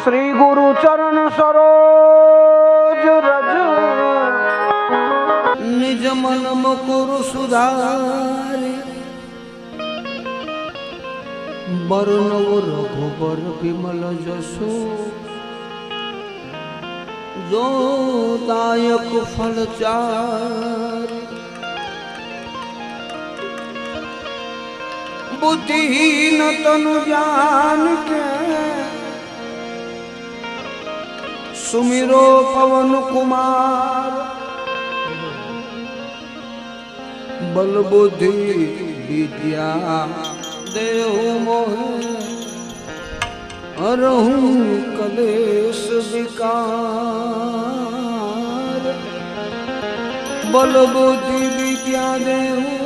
श्री गुरु चरण सरोज रज निज मन मुकुरु सुधारि बरनव रघुबर विमल जसो जो दायक फल चारि बुद्धिहीन तनु जान के सुमिरो पवन कुमार बल बुद्धि विद्या देहु मोहे हरहु कलेश विकार बल बुद्धि विद्या देहु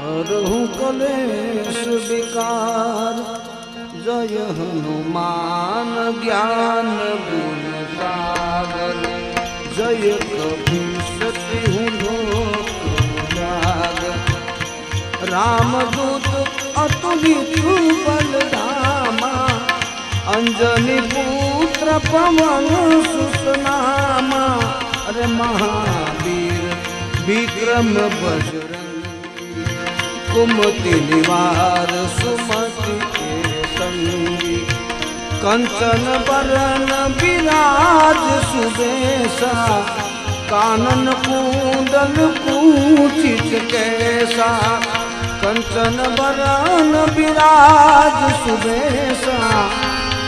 हरहु कलेश विकार जय हनुमान ज्ञान गुण सागर जय कपीसति रामदूत अतुलित बलधामा अंजनी पुत्र पवन सुतनामा अरे महावीर विक्रम बजरंग कुमति निवार सुमति के संगी कंचन बरन विराज सुबेसा कानन कुंडल कुचित कैसा कंचन बरन विराज सुबेसा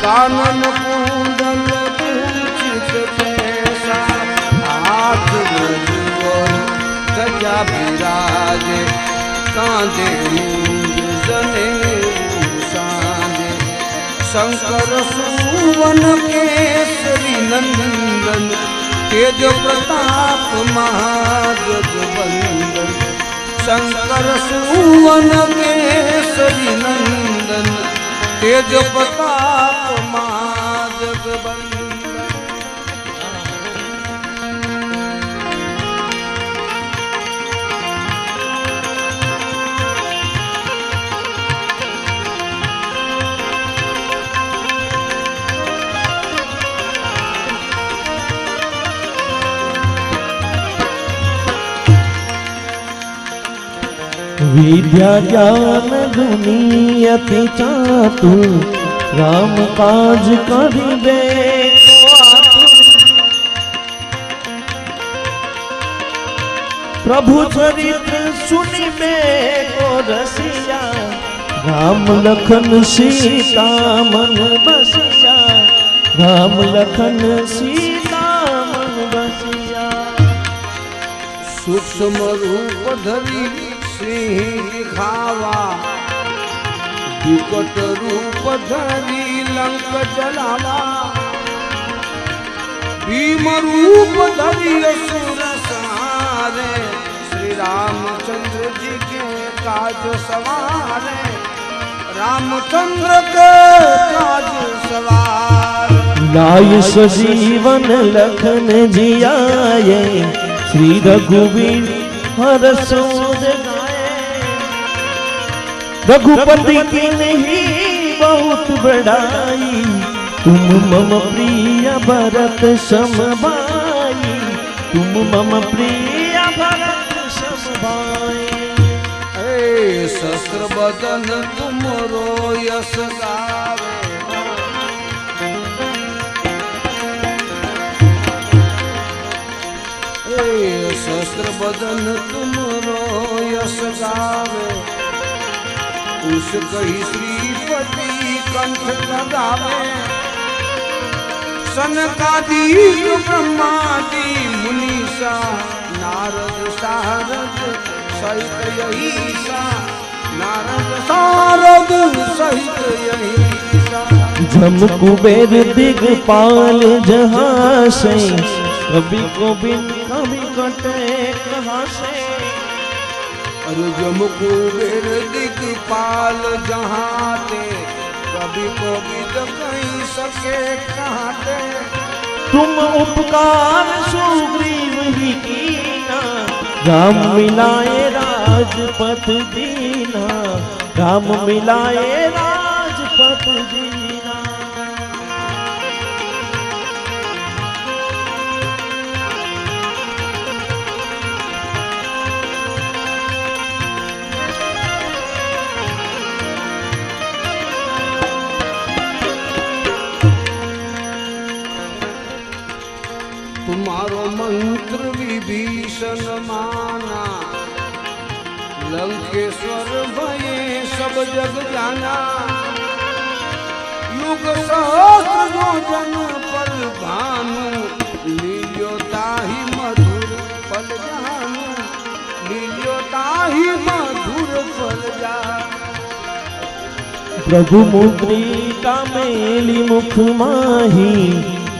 कानन कुंडल कुचित कैसा हाथ गजा विराजे कांधे जने साजे शंकर सुवन केसरी नंदन तेज प्रताप महाजगवंदन शंकर सुवन केसरी नंदन तेज प्रताप महाजगवंदन विद्या ज्ञान गुनी अति चातुर राम काज करिबे प्रभु चरित्र सुनिबे को रसिया राम लखन सीता मन बसिया राम लखन सीता मन बसिया सूक्ष्म रूप धरी सिंह दिखावा विकट रूप धरी लंक जलावा भीम रूप धरी असुर संहारे श्री रामचंद्र जी के काज सवारे रामचंद्र के काज सवार लाय सजीवन लखन जियाए श्री रघुवीर हरषो रघुपति की नहीं बहुत बड़ाई तुम मम प्रिय भरत सम भाई तुम मम प्रिय भरत सम भाई शस्त्र बदन तुमरो यश गावे शस्त्र बदन तुमरो यश गावे उस कही श्रीपति कंठ लगावे सनकादीक ब्रह्मादि मुनीसा नारद सारद सहित यही सा नारद सारद सहित यही सा जम कुबेर दिगपाल जहाँ से कभी गोविंद कभी कटे कहाँ से अरे जम कुबेर दिगपाल जहाँ ते कभी गोविंद कहीं सके कहाँ ते तुम उपकार सुग्रीव ही कीना राम मिलाए राजपथ दीना राम मिलाए राजपथ जीना। तुम्हारो मंत्र विभीषण माना, लंकेश्वर भये सब जग जाना। युग सहस्र योजन पर भानु, लील्यो ताहि मधुर फल जानु। लील्यो ताहि मधुर फल जानु। प्रभु मुद्रिका मेली मुख माही,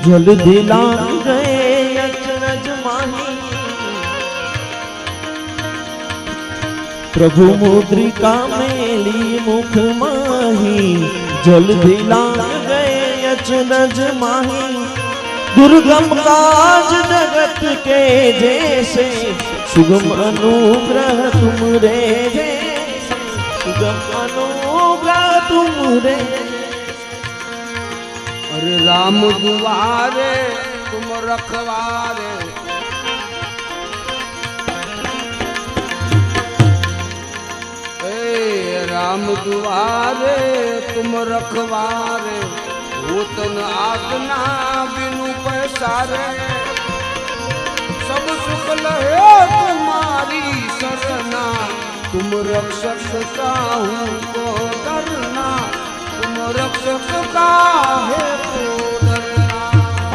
जल दिला गए अचरज माही। प्रभु मुद्रिका मेली मुख माही, जल दिला गए अचरज माही। दुर्गम काज जगत के जैसे, सुगम अनुग्रह तुमरे जैसे। सुगम अनुग्रह तुमरे। अरे राम दुआरे तुम रखवारे, राम दुआरे तुम रखवारे। होतन आज्ञा बिनु पैसारे, सब सुख लहे तुम्हारी सरना। तुम रक्षक काहू को डरना, तुम रक्षक काहे को डरना।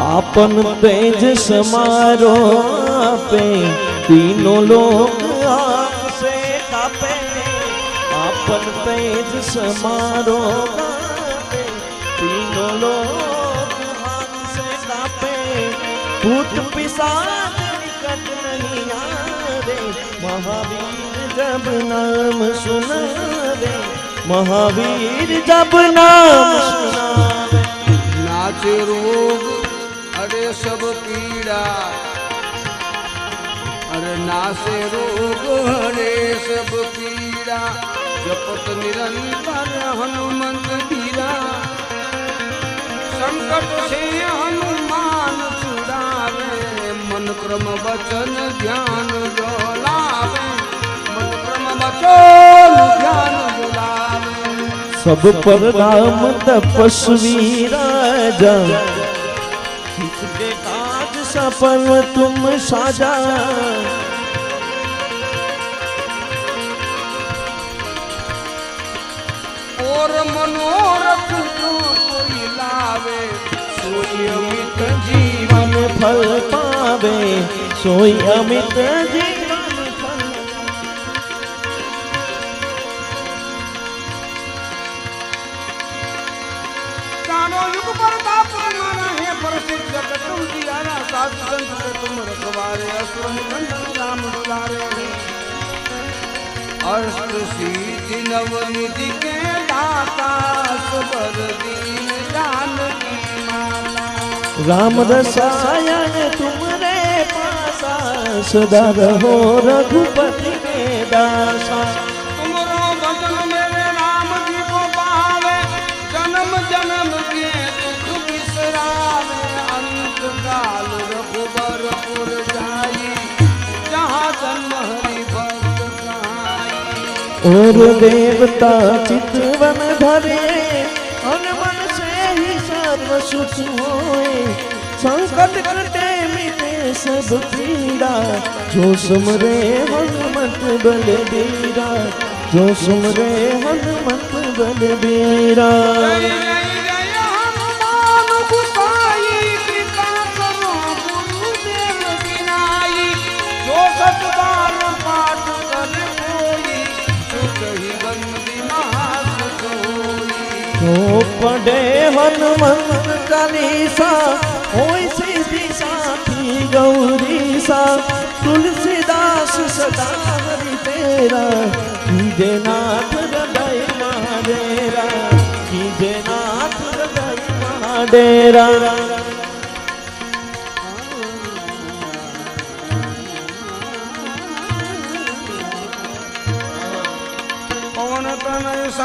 आपन तेज समारो पे, तीनों लोग आग से कापे। आपन तेज समारो पे, तीनों लोग आग से कापे। भूत पिशाच निकट नहीं आवे, महावीर जब नाम सुनावे। महावीर जब नाम सुनावे। नाचे रोग अरे सब पीड़ा, अरे नासे रोग हरे सब पीड़ा। जपत निरंतर हनुमंत बीरा, संकट से हनुमान छुड़ावे। मन क्रम वचन ध्यान जो लावे, मन क्रम वचन ध्यान जो लावे। सब पर राम तपस्वी राजा, जिसके काज सफल तुम साजा। और मनोरथ जो कोई लावे, सोई अमित जीवन फल पावे। सोई अमित जीवन फल। चारों युग पर ताप माना है, पर सिद्ध तुम दियारा। साधु संत के तुम रखवारे, असुर निकंदन राम दुलारे। अष्ट सिद्धि नव निधि के दाता, सुबर दीन जानकी माला। राम रसायन तुमरे पासा, सदा रहो रघुपति के दासा। तुमरो भजन मेरे राम जी को पावे, जन्म जन्म के दुख बिसरावे। अंत काल रघुबरपुर जाई, जहाँ जन्म हरि भक्त कहाई। और देवता चितवन धरे, मन से ही सर्व सुख होए। संकट कटे मिटे सब पीड़ा, जो सुमरे हनुमत बलबीरा। जो सुमरे हनुमत बलबीरा। जय जय हनुमान गोसाई, कृपा करो गुरुदेव विनाई। जो सत बार पाठ कर कोई, सुख ही बंदी महासुख होई। तो पढ़े हनुमंत चालीसा, होय सिद्धि साखी गौरीसा। तुलसीदास सदा हरि तेरा, कीजे नाथ हृदय महाडेरा। कीजे नाथ हृदय महाडेरा।